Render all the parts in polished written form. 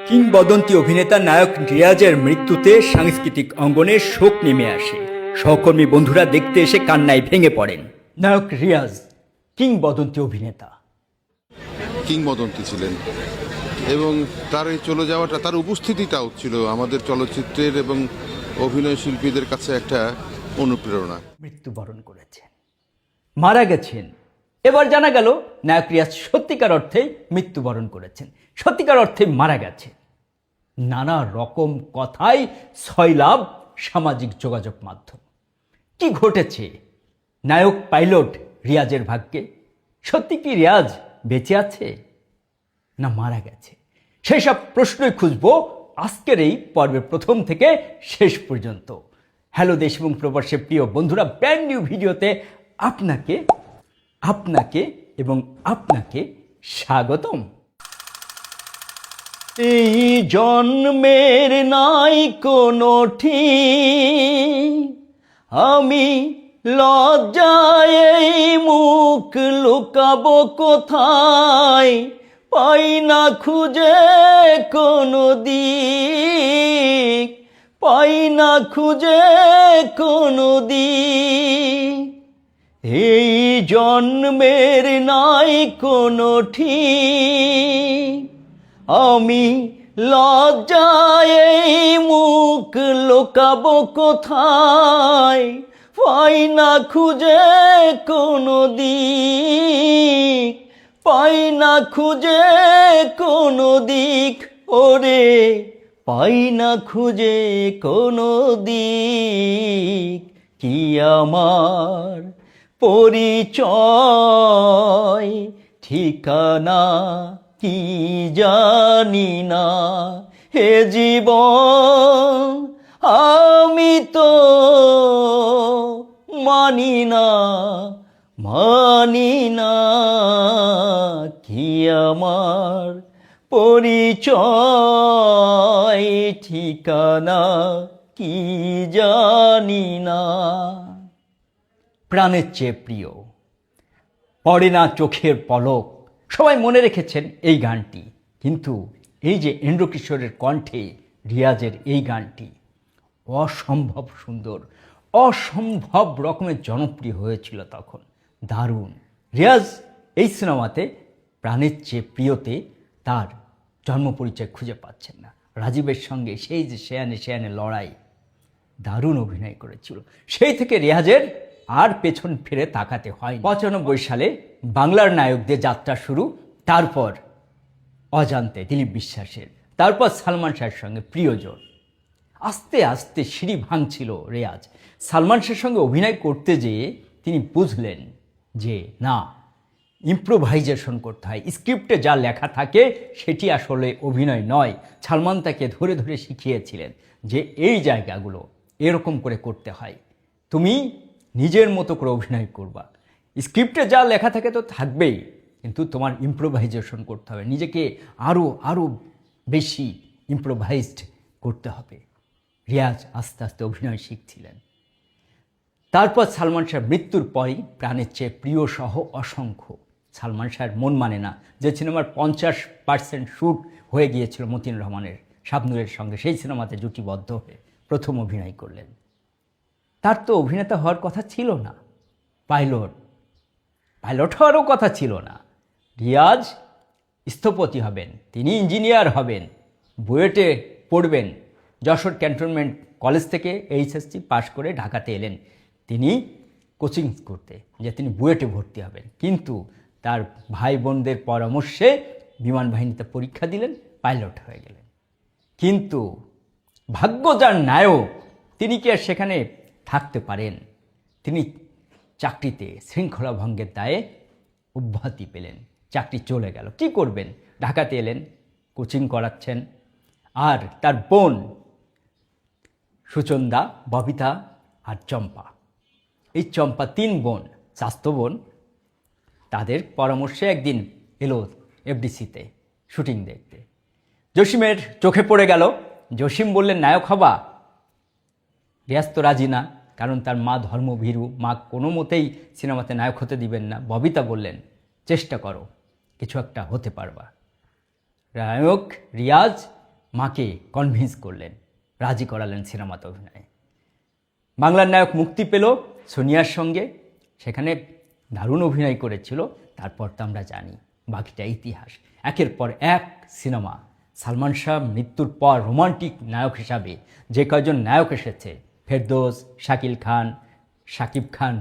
কিংবদন্তি অভিনেতা নায়ক রিয়াজের মৃত্যুতে সাংস্কৃতিক অঙ্গনে শোক নেমে আসে। সহকর্মী বন্ধুরা দেখতে এসে কান্নায় ভেঙে পড়েন। নায়ক রিয়াজ কিংবদন্তি অভিনেতা, কিংবদন্তি ছিলেন এবং তার এই চলে যাওয়াটা, তার উপস্থিতিটাও ছিল আমাদের চলচ্চিত্রের এবং অভিনয় শিল্পীদের কাছে একটা অনুপ্রেরণা। মৃত্যুবরণ করেছেন, মারা গেছেন। এবার জানা গেল নায়ক রিয়াজ সত্যিকার অর্থে মৃত্যুবরণ করেছেন, সত্যিকার অর্থে মারা গেছেন। নানা রকম কথাই সয়লাভ সামাজিক যোগাযোগ মাধ্যম। কি ঘটেছে নায়ক পাইলট রিয়াজের ভাগ্যে? সত্যি কি রিয়াজ বেঁচে আছে না মারা গেছে? সেই সব প্রশ্নই খুঁজবো আজকের এই পর্বের প্রথম থেকে শেষ পর্যন্ত। হ্যালো দেশ এবং প্রবাসের প্রিয় বন্ধুরা, ব্র্যান্ড নিউ ভিডিওতে আপনাকে এবং আপনাকে স্বাগতম। এই জন্মের নাই কোনো ঠিক, আমি লজ্জায় এই মুখ লুকাবো কোথায়, পাই না খুঁজে কোনো দিক, পাই না খুঁজে কোনো দিক। এই জন্মের নাই কোনো ঠিক, আমি লজ্জায় এই মুখ লুকাবো কোথায়, পাই না খুঁজে কোনো দিক, পাই না খুঁজে কোনো দিক। ওরে পাই না খুঁজে কোনো দিক, কি আমার পরিচয় ঠিকানা কি জানি না, হে জীবন আমি তো মানি না, মানি না, কি আমার পরিচয় ঠিকানা কি জানি না। প্রাণের চেয়ে প্রিয়, পড়ে না চোখের পলক, সবাই মনে রেখেছেন এই গানটি। কিন্তু এই যে এন্ড্র কিশোরের কণ্ঠে রিয়াজের এই গানটি অসম্ভব সুন্দর, অসম্ভব রকমের জনপ্রিয় হয়েছিল তখন, দারুণ। রিয়াজ এই সিনেমাতে প্রাণের চেয়ে প্রিয়তে তার জন্ম পরিচয় খুঁজে পাচ্ছেন না। রাজীবের সঙ্গে সেই যে শেয়ানে শেয়ানে লড়াই, দারুণ অভিনয় করেছিল। সেই থেকে রিয়াজের আর পেছন ফিরে তাকাতে হয়। 95 সালে বাংলার নায়কদের যাত্রা শুরু, তারপর অজান্তে দিলীপ বিশ্বাসের, তারপর সালমান শাহের সঙ্গে প্রিয়জন। আস্তে আস্তে সিঁড়ি ভাঙছিল রিয়াজ। সালমান শাহের সঙ্গে অভিনয় করতে যেয়ে তিনি বুঝলেন যে না, ইম্প্রোভাইজেশন করতে হয়, স্ক্রিপ্টে যা লেখা থাকে সেটি আসলে অভিনয় নয়। সালমান তাকে ধরে ধরে শিখিয়েছিলেন যে এই জায়গাগুলো এরকম করে করতে হয়, তুমি নিজের মতো করে অভিনয় করবা, স্ক্রিপ্টে যা লেখা থাকে তো থাকবেই, কিন্তু তোমার ইম্প্রোভাইজেশন করতে হবে, নিজেকে আরও বেশি ইম্প্রোভাইজড করতে হবে। রিয়াজ আস্তে আস্তে অভিনয় শিখছিলেন। তারপর সালমান শাহের মৃত্যুর পরই প্রাণের চেয়ে প্রিয় সহ অসংখ্য, সালমান শাহের মন মানে না যে সিনেমার 50% শ্যুট হয়ে গিয়েছিল মতিন রহমানের শাবনূরের সঙ্গে, সেই সিনেমাতে জুটিবদ্ধ হয়ে প্রথম অভিনয় করলেন। তার তো অভিনেতা হওয়ার কথা ছিল না, পাইলট হওয়ারও কথা ছিল না। রিয়াজ স্থপতি হবেন, তিনি ইঞ্জিনিয়ার হবেন, বুয়েটে পড়বেন। যশোর ক্যান্টনমেন্ট কলেজ থেকে এইচএসসি পাশ করে ঢাকাতে এলেন তিনি কোচিং করতে, যে তিনি বুয়েটে ভর্তি হবেন। কিন্তু তার ভাই বোনদের পরামর্শে বিমান বাহিনীতে পরীক্ষা দিলেন, পাইলট হয়ে গেলেন। কিন্তু ভাগ্য যার নায়ক, তিনি কি আর সেখানে থাকতে পারেন? তিনি চাকরিতে শৃঙ্খলা ভঙ্গের দায়ে অব্যাহতি পেলেন, চাকরি চলে গেল। কি করবেন? ঢাকাতে এলেন, কোচিং করাচ্ছেন। আর তার বোন সুচন্দা, ববিতা আর চম্পা, এই চম্পা 3 বোন, স্বাস্থ্য বোন, তাদের পরামর্শে একদিন এলো এফডিসিতে শুটিং দেখতে। জসিমের চোখে পড়ে গেল। জসিম বললেন নায়ক হবা। রিয়াজ তো রাজি না, কারণ তার মা ধর্মভীরু, মা কোনো মতেই সিনেমাতে নায়ক হতে দিবেন না। ববিতা বললেন চেষ্টা করো, কিছু একটা হতে পারবা। নায়ক রিয়াজ মাকে কনভিন্স করলেন, রাজি করালেন সিনেমাতে অভিনয়ে। বাংলার নায়ক মুক্তি পেল সোনিয়ার সঙ্গে, সেখানে দারুণ অভিনয় করেছিল। তারপর তো আমরা জানি বাকিটা ইতিহাস। একের পর এক সিনেমা। সালমান শাহ মৃত্যুর পর রোমান্টিক নায়ক হিসাবে যে কয়জন নায়ক এসেছে, ফেরদৌস, শাকিল খান, শাকিব খান,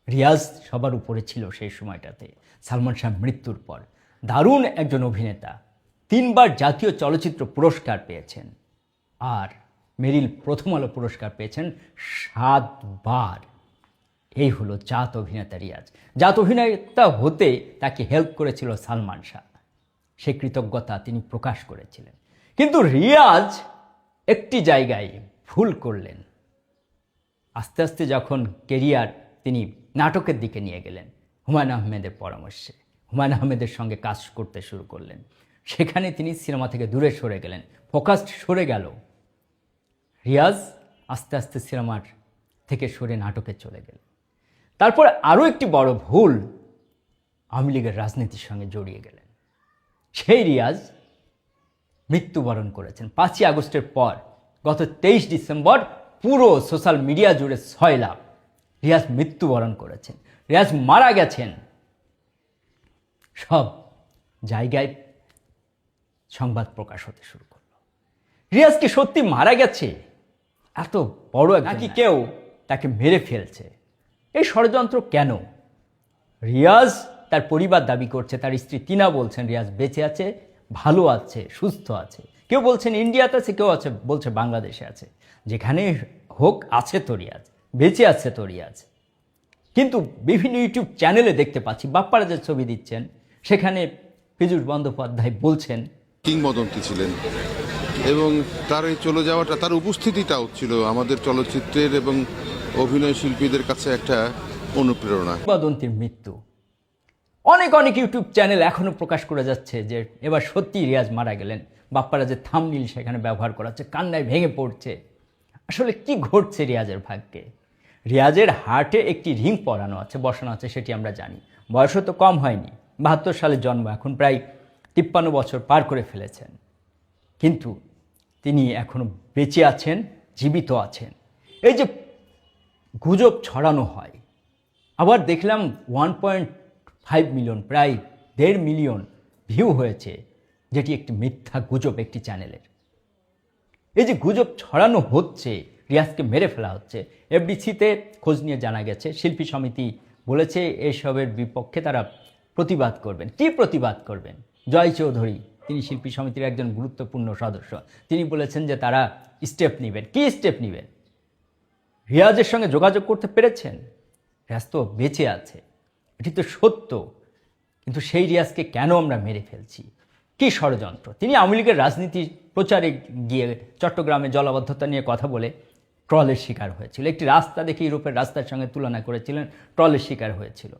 রিয়াজ সবার উপরে ছিল সেই সময়টাতে সালমান শাহ মৃত্যুর পর। দারুণ একজন অভিনেতা, 3 বার জাতীয় চলচ্চিত্র পুরস্কার পেয়েছেন, আর মেরিল প্রথম আলো পুরস্কার পেয়েছেন 7 বার। এই হলো জাত অভিনেতা রিয়াজ। জাত অভিনেতা হতে তাকে হেল্প করেছিল সালমান শাহ, সে কৃতজ্ঞতা তিনি প্রকাশ করেছিলেন। কিন্তু রিয়াজ একটি জায়গায় ভুল করলেন। আস্তে আস্তে যখন কেরিয়ার তিনি নাটকের দিকে নিয়ে গেলেন, হুমায়ূন আহমেদের পরামর্শে হুমায়ূন আহমেদের সঙ্গে কাজ করতে শুরু করলেন, সেখানে তিনি সিনেমা থেকে দূরে সরে গেলেন, ফোকাস সরে গেল। রিয়াজ আস্তে আস্তে সিনেমার থেকে সরে নাটকে চলে গেলেন। তারপর আরও একটি বড় ভুল, আওয়ামী লীগের রাজনীতির সঙ্গে জড়িয়ে গেলেন। সেই রিয়াজ মৃত্যুবরণ করেছেন 5ই আগস্টের পর। গত 23 ডিসেম্বর পুরো সোশ্যাল মিডিয়া জুড়ে 6 লাখ রিয়াজ মৃত্যুবরণ করেছেন, রিয়াজ মারা গেছেন। সব জায়গায় সংবাদ প্রকাশ হতে শুরু করলো। রিয়াজ কি সত্যি মারা গেছে? এত বড় নাকি কেউ তাকে মেরে ফেলছে? এই ষড়যন্ত্র কেন? রিয়াজ, তার পরিবার দাবি করছে, তার স্ত্রী তিনা বলছেন রিয়াজ বেঁচে আছে, ভালো আছে, সুস্থ আছে। কেউ বলছেন ইন্ডিয়াতে আছে, কেউ আছে বলছে বাংলাদেশে আছে। যেখানে হোক আছে তো রিয়াজ, বেঁচে আছে তো রিয়াজ। কিন্তু বিভিন্ন ইউটিউব চ্যানেলে দেখতে পাচ্ছি বাপ্পারা যে ছবি দিচ্ছেন, সেখানে পীযূষ বন্দ্যোপাধ্যায় বলছেন কিংবদন্তি ছিলেন এবং তার এই চলে যাওয়াটা, তার উপস্থিতিটাও ছিল আমাদের চলচ্চিত্রের এবং অভিনয় শিল্পীদের কাছে একটা অনুপ্রেরণা। কিংবদন্তির মৃত্যু। অনেক অনেক ইউটিউব চ্যানেল এখনও প্রকাশ করে যাচ্ছে যে এবার সত্যি রিয়াজ মারা গেলেন। বাপ্পারা যে থাম্বনেইল সেখানে ব্যবহার করা হচ্ছে, কান্নায় ভেঙে পড়ছে। আসলে কি ঘটছে রিয়াজের ভাগ্যে? রিয়াজের হার্টে একটি রিং পরানো আছে, বসানো আছে, সেটি আমরা জানি। বয়সও তো কম হয়নি, 72 সালে জন্ম, এখন প্রায় 53 বছর পার করে ফেলেছেন। কিন্তু তিনি এখনো বেঁচে আছেন, জীবিত আছেন। এই যে গুজব ছড়ানো হয়, আবার দেখলাম 1.5 মিলিয়ন, প্রায় 1.5 মিলিয়ন ভিউ হয়েছে, যেটি একটি মিথ্যা গুজব একটি চ্যানেলের। এই যে গুজব ছড়ানো হচ্ছে, রিয়াজকে মেরে ফেলা হচ্ছে, এফডিসিতে খোঁজ নিয়ে জানা গেছে শিল্পী সমিতি বলেছে এসবের বিপক্ষে তারা প্রতিবাদ করবেন। কি প্রতিবাদ করবেন? জয় চৌধুরী, তিনি শিল্পী সমিতির একজন গুরুত্বপূর্ণ সদস্য, তিনি বলেছেন যে তারা স্টেপ নেবেন। কি স্টেপ নেবেন? রিয়াজের সঙ্গে যোগাযোগ করতে পেরেছেন? রিয়াজ তো বেঁচে আছে, এটি তো সত্য। কিন্তু সেই রিয়াজকে কেন আমরা মেরে ফেলছি? কি ষড়যন্ত্র? তিনি আওয়ামী লীগের রাজনীতি প্রচারে গিয়ে চট্টগ্রামে জলাবদ্ধতা নিয়ে কথা বলে ট্রলের শিকার হয়েছিল। একটি রাস্তা দেখে ইউরোপের রাস্তার সঙ্গে তুলনা করেছিলেন, ট্রলের শিকার হয়েছিল।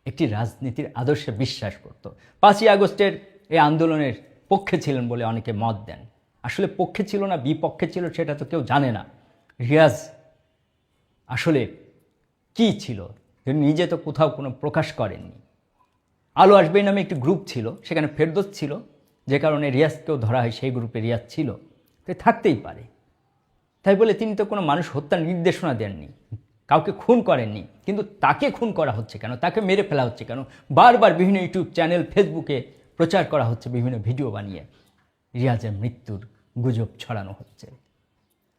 একটি রাজনীতির আদর্শে বিশ্বাস করত। 5ই আগস্টের এই আন্দোলনের পক্ষে ছিলেন বলে অনেকে মত দেন। আসলে পক্ষে ছিল না বিপক্ষে ছিল সেটা তো কেউ জানে না। রিয়াজ আসলে কি ছিল নিজে তো কোথাও কোনো প্রকাশ করেননি। আলো আসবে নামে একটি গ্রুপ ছিল, সেখানে ফেরদৌস ছিল, যে কারণে রিয়াজকেও ধরা হয়, সেই গ্রুপে রিয়াজ ছিল। তাই থাকতেই পারে। তাই বলে তিনি তো কোনো মানুষ হত্যার নির্দেশনা দেননি, কাউকে খুন করেননি। কিন্তু তাকে খুন করা হচ্ছে কেন? তাকে মেরে ফেলা হচ্ছে কেন? বারবার বিভিন্ন ইউটিউব চ্যানেল, ফেসবুকে প্রচার করা হচ্ছে, বিভিন্ন ভিডিও বানিয়ে রিয়াজের মৃত্যুর গুজব ছড়ানো হচ্ছে।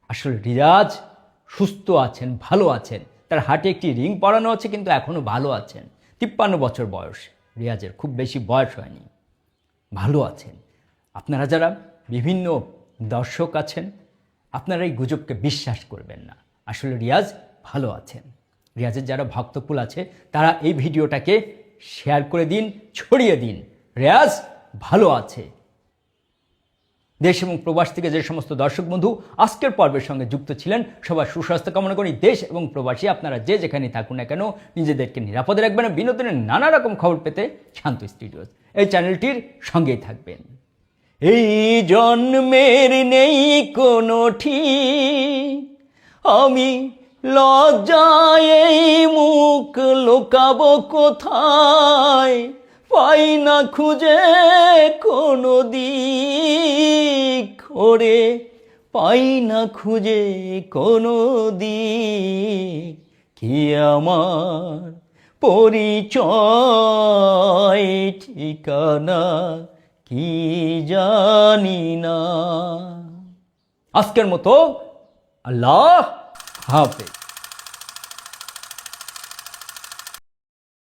আসলে রিয়াজ সুস্থ আছেন, ভালো আছেন, তার হার্টে একটি রিং পরানো আছে, কিন্তু এখনও ভালো আছেন। 53 বছর বয়স রিয়াজের, খুব বেশি বয়স হয়নি, ভালো আছেন। আপনারা যারা বিভিন্ন দর্শক আছেন, আপনারা এই গুজবকে বিশ্বাস করবেন না। আসলে রিয়াজ ভালো আছেন। রিয়াজের যারা ভক্তকুল আছে তারা এই ভিডিওটাকে শেয়ার করে দিন, ছড়িয়ে দিন। রিয়াজ ভালো আছে। দেশ এবং প্রবাস থেকে যে সমস্ত দর্শক বন্ধু আজকের পর্বের সঙ্গে যুক্ত ছিলেন, সবার সুস্বাস্থ্য কামনা করি। দেশ এবং প্রবাসী আপনারা যে যেখানে থাকুন না কেন, নিজেদেরকে নিরাপদে রাখবেন। বিনোদনের নানা রকম খবর পেতে শান্ত স্টুডিওস এই চ্যানেলটির সঙ্গেই থাকবেন। এই জন্মের নেই কোনো ঠিক, আমি লজ্জায় এই মুখ লুকাবো কোথায়, পাই না খুঁজে কোনো দিন। ওরে পাই না খুঁজে কোনো দিক, কি আমার পরিচয় ঠিকানা কি জানি না। আজকের মতো আল্লাহ হাফেজ।